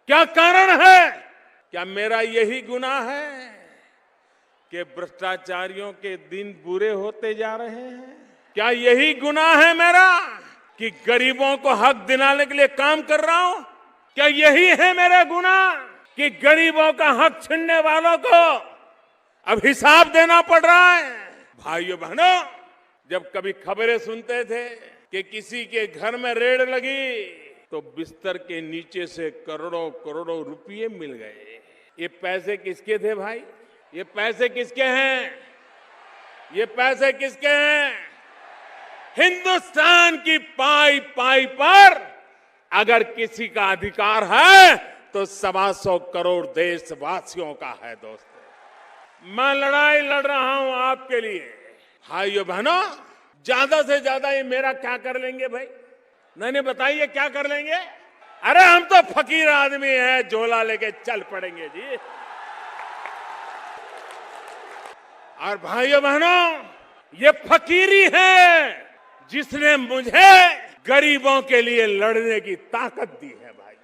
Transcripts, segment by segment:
क्या कारण है? क्या मेरा यही गुनाह है कि भ्रष्टाचारियों के दिन बुरे होते जा रहे हैं? क्या यही गुनाह है मेरा कि गरीबों को हक दिलाने के लिए काम कर रहा हूं? क्या यही है मेरा गुनाह कि गरीबों का हक छीनने वालों को अब हिसाब देना पड़ रहा है? भाइयों बहनों, जब कभी खबरें सुनते थे कि किसी के घर में रेड लगी तो बिस्तर के नीचे से करोड़ों करोड़ों रुपये मिल गए। ये पैसे किसके थे भाई? ये पैसे किसके हैं? ये पैसे किसके हैं? हिंदुस्तान की पाई पाई पर अगर किसी का अधिकार है तो 125 करोड़ देशवासियों का है। दोस्तों, मैं लड़ाई लड़ रहा हूं आपके लिए। भाइयों बहनों, ज्यादा से ज्यादा ये मेरा क्या कर लेंगे भाई? नहीं बताइए क्या कर लेंगे? अरे हम तो फकीर आदमी हैं, झोला लेके चल पड़ेंगे जी। और भाइयों बहनों, ये फकीरी है जिसने मुझे गरीबों के लिए लड़ने की ताकत दी है। भाई,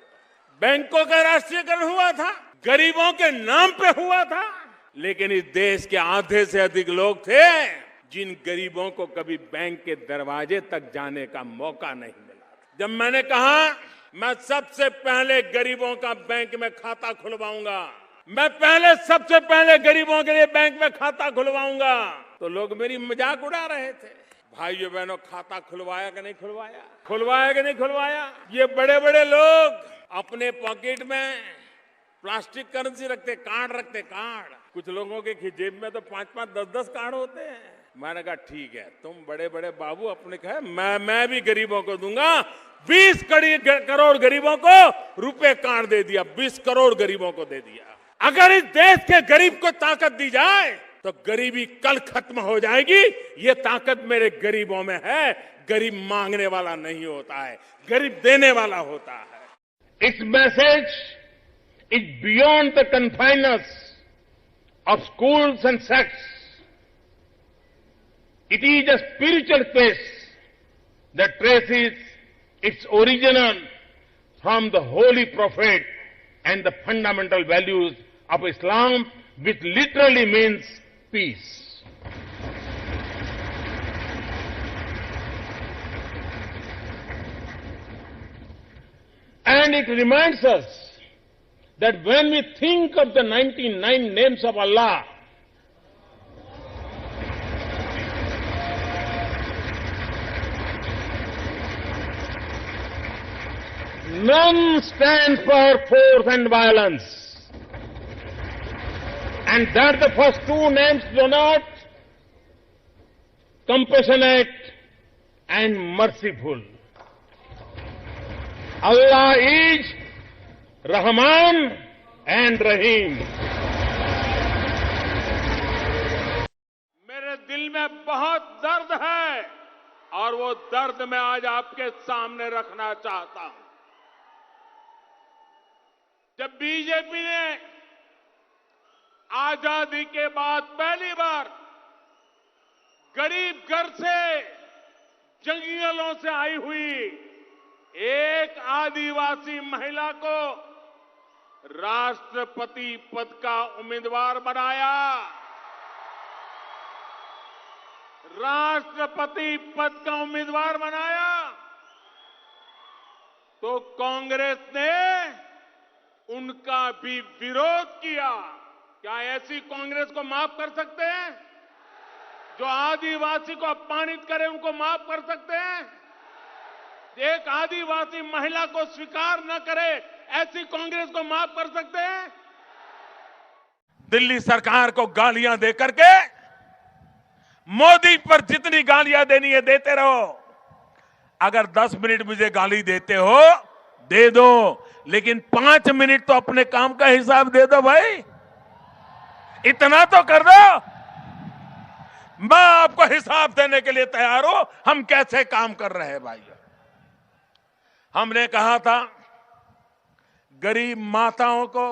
बैंकों का राष्ट्रीयकरण हुआ था, गरीबों के नाम पे हुआ था, लेकिन इस देश के आधे से अधिक लोग थे जिन गरीबों को कभी बैंक के दरवाजे तक जाने का मौका नहीं मिला। जब मैंने कहा मैं सबसे पहले गरीबों का बैंक में खाता खुलवाऊंगा, मैं सबसे पहले गरीबों के लिए बैंक में खाता खुलवाऊंगा, तो लोग मेरी मजाक उड़ा रहे थे। भाइयों बहनों, खाता खुलवाया कि नहीं खुलवाया? खुलवाया कि नहीं खुलवाया? ये बड़े बड़े लोग अपने पॉकेट में प्लास्टिक करेंसी रखते, कार्ड रखते, कार्ड। कुछ लोगों के जेब में तो 5-5, 10-10 कार्ड होते हैं। मैंने कहा ठीक है, तुम बड़े बड़े बाबू अपने कहे, मैं भी गरीबों को दूंगा। 20 करोड़ गरीबों को रुपए कार्ड दे दिया, 20 करोड़ गरीबों को दे दिया। अगर इस देश के गरीब को ताकत दी जाए तो गरीबी कल खत्म हो जाएगी। ये ताकत मेरे गरीबों में है। गरीब मांगने वाला नहीं होता है, गरीब देने वाला होता है। इस message is beyond the confines of schools and sects. It is a spiritual quest that traces its origin from the holy prophet and the fundamental values of Islam, which literally means peace. And it reminds us that when we think of the 99 names of Allah, none stand for force and violence, and that the first two names denote compassionate and merciful. Allah is Rahman and Rahim. मेरे दिल में बहुत दर्द है और वो दर्द मैं आज आपके सामने रखना चाहता हूं। जब बीजेपी ने आजादी के बाद पहली बार गरीब घर से, जंगलों से आई हुई एक आदिवासी महिला को राष्ट्रपति पद का उम्मीदवार बनाया, राष्ट्रपति पद का उम्मीदवार बनाया, तो कांग्रेस ने उनका भी विरोध किया। क्या ऐसी कांग्रेस को माफ कर सकते हैं? जो आदिवासी को अपमानित करे उनको माफ कर सकते हैं? एक आदिवासी महिला को स्वीकार न करे ऐसी कांग्रेस को माफ कर सकते हैं? दिल्ली सरकार को गालियां देकर के मोदी पर जितनी गालियां देनी है देते रहो। अगर 10 मिनट मुझे गाली देते हो दे दो, लेकिन 5 मिनट तो अपने काम का हिसाब दे दो भाई। इतना तो कर दो। मैं आपको हिसाब देने के लिए तैयार हूं हम कैसे काम कर रहे हैं भाई। हमने कहा था गरीब माताओं को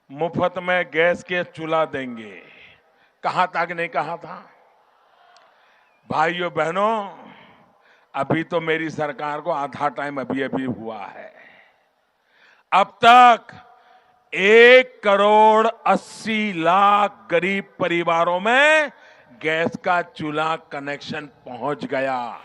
मुफ्त में गैस के चूल्हा देंगे। कहा था कि नहीं कहा था? भाइयों बहनों, अभी तो मेरी सरकार को आधा टाइम अभी हुआ है। अब तक 1,80,00,000 गरीब परिवारों में गैस का चूल्हा कनेक्शन पहुंच गया।